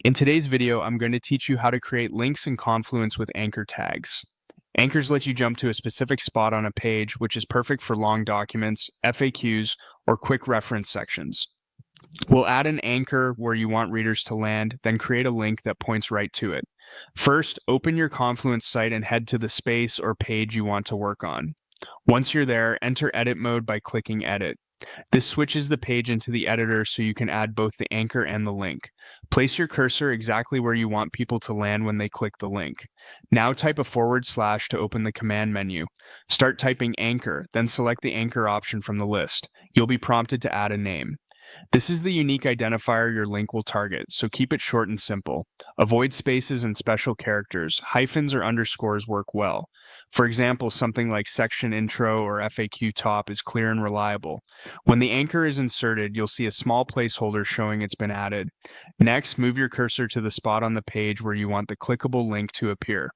In today's video, I'm going to teach you how to create links in Confluence with anchor tags. Anchors let you jump to a specific spot on a page, which is perfect for long documents, FAQs, or quick reference sections. We'll add an anchor where you want readers to land, then create a link that points right to it. First, open your Confluence site and head to the space or page you want to work on. Once you're there, enter edit mode by clicking edit. This switches the page into the editor so you can add both the anchor and the link. Place your cursor exactly where you want people to land when they click the link. Now type a / to open the command menu. Start typing anchor, then select the anchor option from the list. You'll be prompted to add a name. This is the unique identifier your link will target, so keep it short and simple. Avoid spaces and special characters. Hyphens or underscores work well. For example, something like section intro or FAQ top is clear and reliable. When the anchor is inserted, you'll see a small placeholder showing it's been added. Next, move your cursor to the spot on the page where you want the clickable link to appear.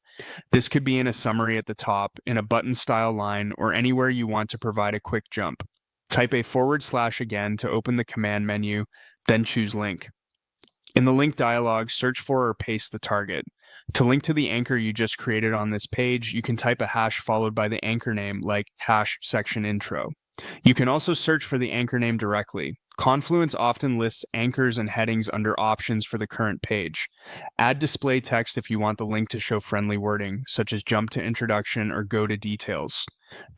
This could be in a summary at the top, in a button-style line, or anywhere you want to provide a quick jump. Type a / again to open the command menu, then choose link. In the link dialog, search for or paste the target. To link to the anchor you just created on this page, you can type a hash followed by the anchor name, like #section_intro. You can also search for the anchor name directly. Confluence often lists anchors and headings under options for the current page. Add display text if you want the link to show friendly wording, such as jump to introduction or go to details.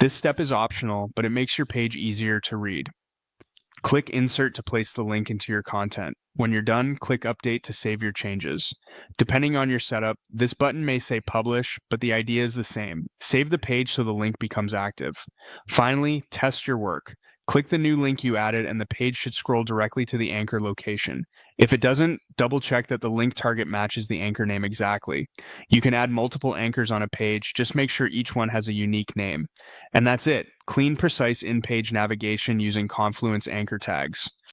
This step is optional, but it makes your page easier to read. Click Insert to place the link into your content. When you're done, click Update to save your changes. Depending on your setup, this button may say Publish, but the idea is the same. Save the page so the link becomes active. Finally, test your work. Click the new link you added and the page should scroll directly to the anchor location. If it doesn't, double check that the link target matches the anchor name exactly. You can add multiple anchors on a page, just make sure each one has a unique name. And that's it. Clean, precise in-page navigation using Confluence anchor tags.